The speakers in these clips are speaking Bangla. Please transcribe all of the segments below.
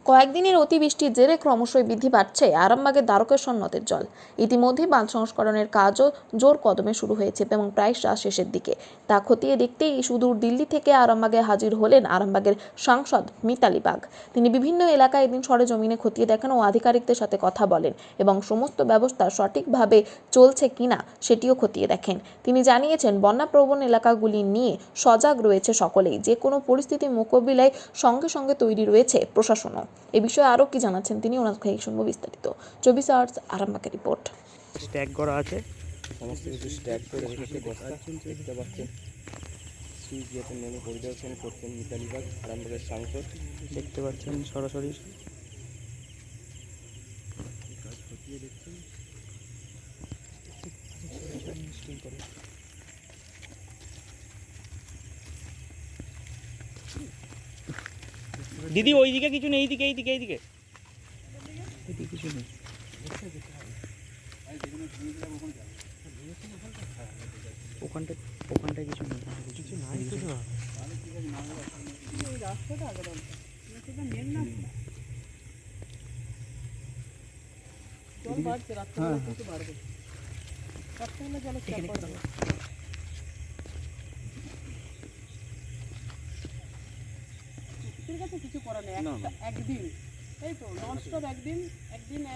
কয়েকদিনের অতিবৃষ্টির জেরে ক্রমশই বৃদ্ধি পাচ্ছে আরামবাগের দ্বারকেশ্বর নদের জল। ইতিমধ্যে বাঁধ সংস্করণের কাজও জোর কদমে শুরু হয়েছে এবং প্রায় শেষের দিকে। তা খতিয়ে দেখতেই সুদূর দিল্লি থেকে আরামবাগে হাজির হলেন আরামবাগের সাংসদ মিতালি বাগ। তিনি বিভিন্ন এলাকায় এদিন সরেজমিনে খতিয়ে দেখেন ও আধিকারিকদের সাথে কথা বলেন এবং সমস্ত ব্যবস্থা সঠিকভাবে চলছে কিনা সেটিও খতিয়ে দেখেন। তিনি জানিয়েছেন, বন্যাপ্রবণ এলাকাগুলি নিয়ে সজাগ রয়েছে সকলেই, যে কোনো পরিস্থিতি মোকাবিলায় সঙ্গে সঙ্গে তৈরি রয়েছে প্রশাসনও। এ বিষয়ে আরও কি জানাচ্ছেন তিনি, ওনার কাছে শুনবো বিস্তারিত। 24 আওয়ার্স আরামবাগের রিপোর্ট। স্ট্যাক করা আছে, সমস্ত কিছু স্ট্যাক করে রেখেছে বস্তা দেখতে পাচ্ছেন। সুইচ গেটের নেমে পরিদর্শন করছেন মিতালি বাগ, আরামবাগের সাংসদ। দেখতে পাচ্ছেন সরাসরি। কাজ খতিয়ে দেখছেন। দিদি ওইদিকে কিছু নেই, এইদিকে এইদিকে এইদিকে এদিকে কিছু নেই। ওখানটায় কিছু নেই, কিছু নাই, কিছু না। রাস্তাটা আগে মেন না, জল বাড়ছে, রাস্তাটা কিছু বাড়বে, রাস্তাগুলো জলে চাপ পড়বে। ঠিক আছে, কিছু করার নেই, একদিন তাই তো, ননস্টপ একদিন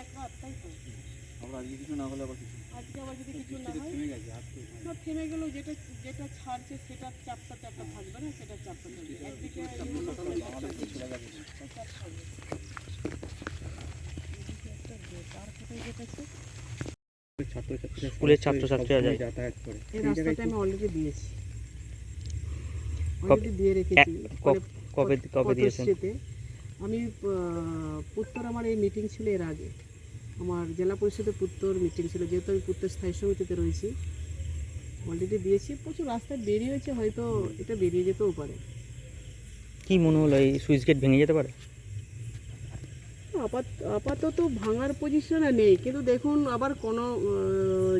এক রাত, তাই তো। আমরা আজকে কিছু না হলে আবার কিছু, আজকে আবার যদি কিছু না হয়, না থেমে গেলেও যেটা ছাড়ছে সেটা চাপটা থাকবে না, সেটা চাপটা থাকবে একদিকে। স্কুলের ছাত্রছাত্রীরা যায় যাতায়াত করে। এই রাস্তাটা আমি অলরেডি দিয়েছি, দিয়ে রেখেছি। কবে দিয়েছেন? আমি পুত্তর, আমার এই মিটিং ছিল এর আগে, আমার জেলা পরিষদের পুত্তর মিটিং ছিল, যেহেতু আমি পুত্তর স্থায়ী সমিতিতে রয়েছি, অলরেডি দিয়েছি। প্রচুর রাস্তায় বেরিয়ে হয়েছে, হয়তো এটা বেরিয়ে যেতেও পারে। কি মনে হলো, এই সুইচ গেট ভেঙে যেতে পারে? আপাতত ভাঙার পজিশনে নেই, কিন্তু দেখুন আবার কোনো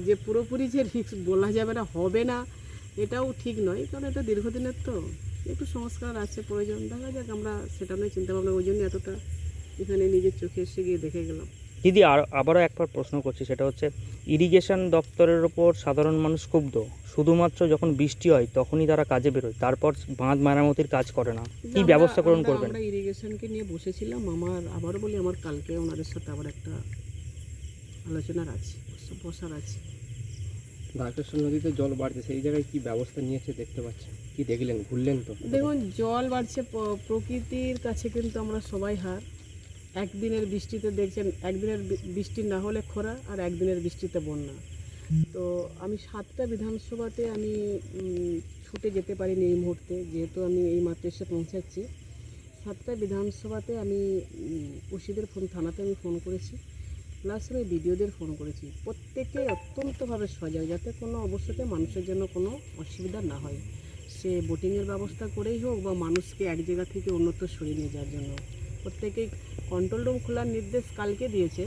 যে পুরোপুরি যে রিস্ক বলা যাবে না, হবে না এটাও ঠিক নয়, কারণ এটা দীর্ঘদিনের তো একটু সংস্কার আছে প্রয়োজন। দেখা যাক, আমরা সেটা নিয়ে চিন্তা ভাবনা, ওই জন্য এতটা এখানে নিজের চোখে এসে গিয়ে দেখে গেলাম। দিদি আবারও একবার প্রশ্ন করছি, সেটা হচ্ছে ইরিগেশন দপ্তরের ওপর সাধারণ মানুষ ক্ষুব্ধ। শুধুমাত্র যখন বৃষ্টি হয় তখনই তারা কাজে বেরোয়, তারপর বাঁধ মেরামতির কাজ করে না। কি ব্যবস্থা গ্রহণ করবেন? আমরা ইরিগেশনকে নিয়ে বসেছিলাম, আবারও বলি, আমার কালকে ওনাদের সাথে আবার একটা আলোচনার আছে, বসার আছে। দ্বারকেশ্বর নদীতে জল বাড়ছে, সেই জায়গায় কি ব্যবস্থা নিয়েছে দেখতে পাচ্ছেন? কি দেখলেন, ঘুরলেন তো? দেখুন, জল বাড়ছে, প্রকৃতির কাছে কিন্তু আমরা সবাই হার। একদিনের বৃষ্টিতে দেখছেন, একদিনের বৃষ্টি না হলে খরা, আর একদিনের বৃষ্টিতে বন্যা। তো আমি 7টা বিধানসভাতে আমি ছুটে যেতে পারিনি এই মুহূর্তে, যেহেতু আমি এই মাত্র এসে পৌঁছাচ্ছি। 7টা বিধানসভাতে আমি ওসিদের থানাতে আমি ফোন করেছি, প্লাস আমি বিডিওদের ফোন করেছি। প্রত্যেকে অত্যন্তভাবে সজাগ, যাতে কোনো অবস্থাতে মানুষের জন্য কোনো অসুবিধা না হয়। সে বোটিংয়ের ব্যবস্থা করেই হোক, বা মানুষকে এক জায়গা থেকে অন্যত্র সরিয়ে নিয়ে যাওয়ার জন্য, প্রত্যেকেই কন্ট্রোল রুম খোলার নির্দেশ কালকে দিয়েছে,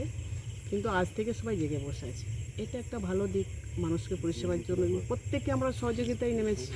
কিন্তু আজ থেকে সবাই জেগে বসে আছে। এটা একটা ভালো দিক, মানুষকে পরিষেবার জন্য প্রত্যেককে আমরা সহযোগিতায় নেমেছি।